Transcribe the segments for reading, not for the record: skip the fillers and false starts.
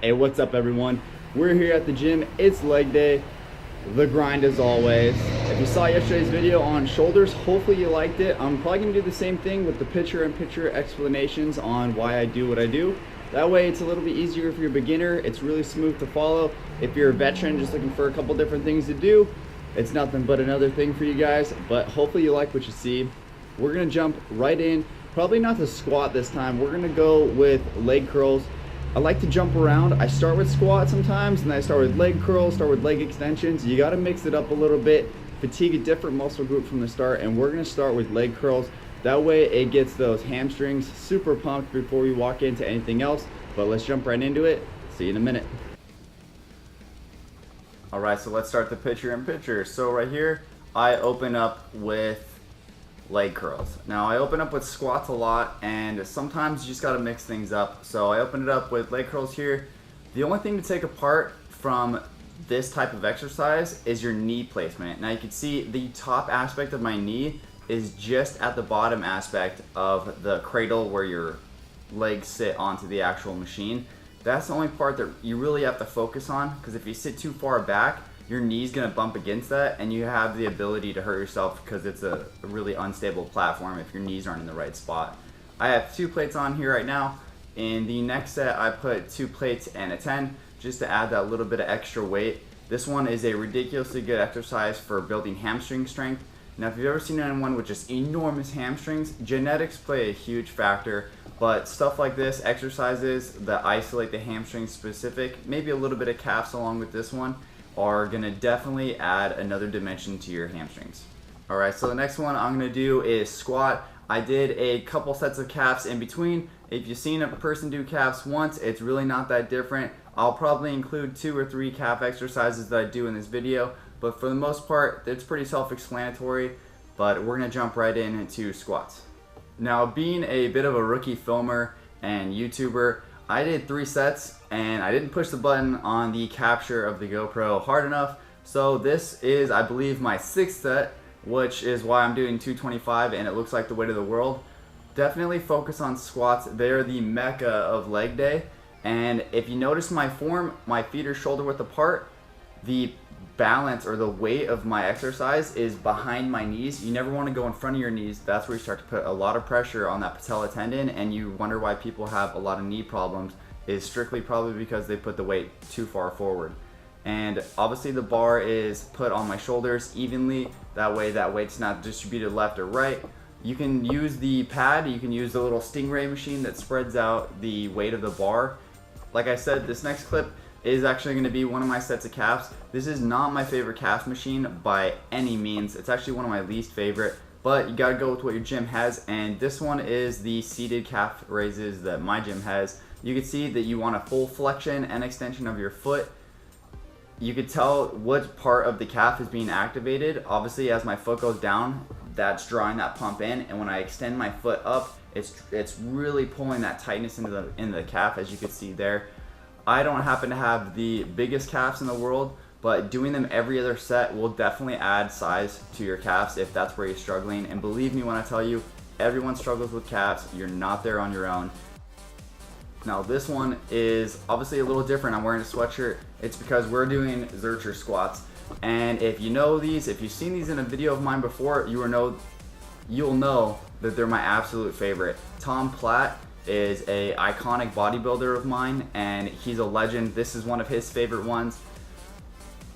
Hey, what's up everyone? We're here at the gym. It's leg day. The grind as always. If you saw yesterday's video on shoulders, hopefully you liked it. I'm probably gonna do the same thing with the picture-in-picture explanations on why I do what I do. That way it's a little bit easier if you're a beginner. It's really smooth to follow. If you're a veteran just looking for a couple different things to do, it's nothing but another thing for you guys. But hopefully you like what you see. We're gonna jump right in. Probably not the squat this time. We're gonna go with leg curls. I like to jump around. I start with squat sometimes, and then I start with leg curls, start with leg extensions. You got to mix it up a little bit, fatigue a different muscle group from the start, and we're going to start with leg curls. That way it gets those hamstrings super pumped before we walk into anything else. But let's jump right into it. See you in a minute. All right, so let's start the picture-in-picture. So right here, I open up with leg curls. Now I open up with squats a lot, and sometimes you just got to mix things up. So I open it up with leg curls here. The only thing to take apart from this type of exercise is your knee placement. Now you can see the top aspect of my knee is just at the bottom aspect of the cradle where your legs sit onto the actual machine. That's the only part that you really have to focus on, because if you sit too far back, your knee's gonna bump against that, and you have the ability to hurt yourself because it's a really unstable platform if your knees aren't in the right spot. I have 2 plates on here right now. In the next set, I put 2 plates and a 10 just to add that little bit of extra weight. This one is a ridiculously good exercise for building hamstring strength. Now, if you've ever seen anyone with just enormous hamstrings, genetics play a huge factor, but stuff like this, exercises that isolate the hamstring specific, maybe a little bit of calves along with this one, are gonna definitely add another dimension to your hamstrings. All right, so the next one I'm gonna do is squat. I did a couple sets of calves in between. If you've seen a person do calves once, it's really not that different. I'll probably include 2 or 3 calf exercises that I do in this video, but for the most part, it's pretty self-explanatory, but we're gonna jump right into squats. Now, being a bit of a rookie filmer and YouTuber, I did 3 sets and I didn't push the button on the capture of the GoPro hard enough. So this is, I believe, my 6th set, which is why I'm doing 225 and it looks like the weight of the world. Definitely focus on squats. They're the mecca of leg day. And if you notice my form, my feet are shoulder width apart. The balance or the weight of my exercise is behind my knees. You never want to go in front of your knees. That's where you start to put a lot of pressure on that patella tendon, and you wonder why people have a lot of knee problems. Is strictly probably because they put the weight too far forward. And obviously the bar is put on my shoulders evenly. That way that weight's not distributed left or right. You can use the pad, you can use the little Stingray machine that spreads out the weight of the bar. Like I said, this next clip is actually going to be one of my sets of calves. This is not my favorite calf machine by any means. It's actually one of my least favorite, but you got to go with what your gym has, and this one is the seated calf raises that my gym has. You can see that you want a full flexion and extension of your foot. You could tell what part of the calf is being activated. Obviously, as my foot goes down, that's drawing that pump in, and when I extend my foot up, it's really pulling that tightness into the calf, as you can see there. I don't happen to have the biggest calves in the world, but doing them every other set will definitely add size to your calves if that's where you're struggling. And believe me when I tell you, everyone struggles with calves. You're not there on your own. Now this one is obviously a little different. I'm wearing a sweatshirt. It's because we're doing Zercher squats. And if you know these, if you've seen these in a video of mine before, you'll know that they're my absolute favorite. Tom Platt is a iconic bodybuilder of mine, and he's a legend. This is one of his favorite ones.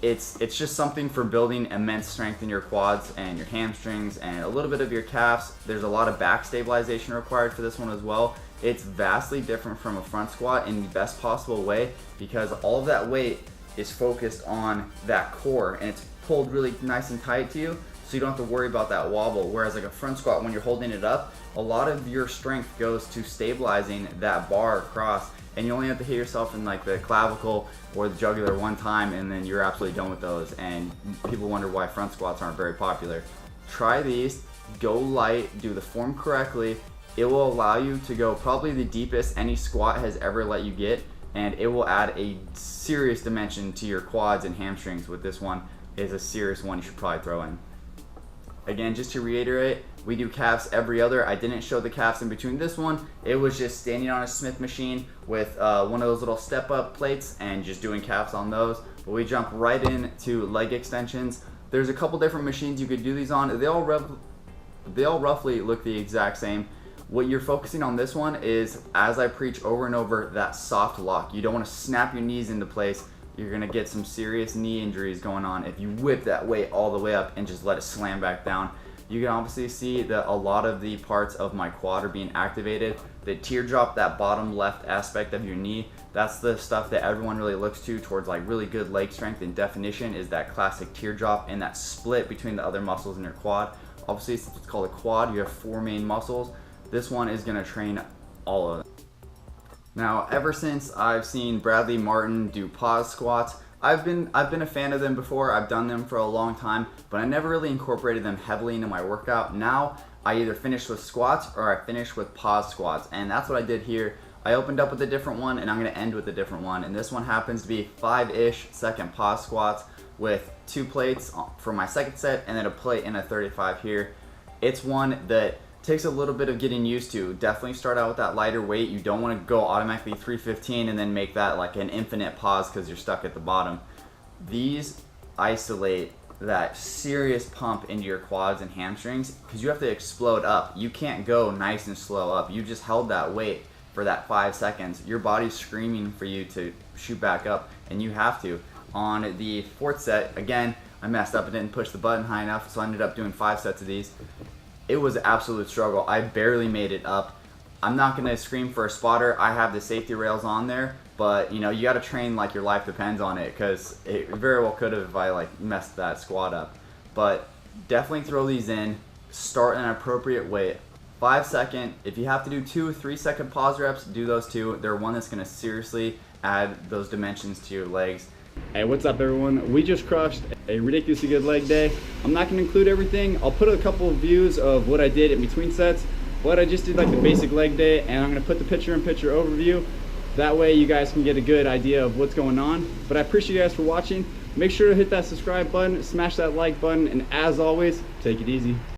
It's just something for building immense strength in your quads and your hamstrings and a little bit of your calves. There's a lot of back stabilization required for this one as well. It's vastly different from a front squat in the best possible way, because all of that weight is focused on that core and it's pulled really nice and tight to you, so you don't have to worry about that wobble. Whereas like a front squat, when you're holding it up, a lot of your strength goes to stabilizing that bar across, and you only have to hit yourself in like the clavicle or the jugular one time, and then you're absolutely done with those. And people wonder why front squats aren't very popular. Try these, go light, do the form correctly. It will allow you to go probably the deepest any squat has ever let you get, and it will add a serious dimension to your quads and hamstrings. With this one is a serious one you should probably throw in. Again, just to reiterate, we do calves every other. I didn't show the calves in between this one. It was just standing on a Smith machine with one of those little step-up plates and just doing calves on those. But we jump right into leg extensions. There's a couple different machines you could do these on. They all roughly look the exact same. What you're focusing on this one is, as I preach over and over, that soft lock. You don't want to snap your knees into place. You're gonna get some serious knee injuries going on if you whip that weight all the way up and just let it slam back down. You can obviously see that a lot of the parts of my quad are being activated. The teardrop, that bottom left aspect of your knee, that's the stuff that everyone really looks to towards like really good leg strength and definition, is that classic teardrop and that split between the other muscles in your quad. Obviously, since it's called a quad, you have 4 main muscles. This one is gonna train all of them. Now, ever since I've seen Bradley Martin do pause squats, I've been a fan of them before. I've done them for a long time, but I never really incorporated them heavily into my workout. Now, I either finish with squats or I finish with pause squats, and that's what I did here. I opened up with a different one, and I'm gonna end with a different one, and this one happens to be 5-ish second pause squats with 2 plates for my second set, and then a plate and a 35 here. It's one that takes a little bit of getting used to. Definitely start out with that lighter weight. You don't want to go automatically 315 and then make that like an infinite pause because you're stuck at the bottom. These isolate that serious pump into your quads and hamstrings because you have to explode up. You can't go nice and slow up. You just held that weight for that 5 seconds. Your body's screaming for you to shoot back up, and you have to. On the 4th set, again, I messed up and didn't push the button high enough, so I ended up doing 5 sets of these. It was an absolute struggle. I barely made it up. I'm not gonna scream for a spotter. I have the safety rails on there, but you know, you gotta train like your life depends on it, because it very well could have if I like messed that squat up. But definitely throw these in, start an appropriate weight. 5 second, if you have to do 2 3-second pause reps, do those 2. They're one that's gonna seriously add those dimensions to your legs. Hey, what's up everyone? We just crushed a ridiculously good leg day. I'm not gonna include everything. I'll put a couple of views of what I did in between sets, but I just did like the basic leg day, and I'm gonna put the picture-in-picture overview. That way you guys can get a good idea of what's going on. But I appreciate you guys for watching. Make sure to hit that subscribe button, smash that like button, and as always, take it easy.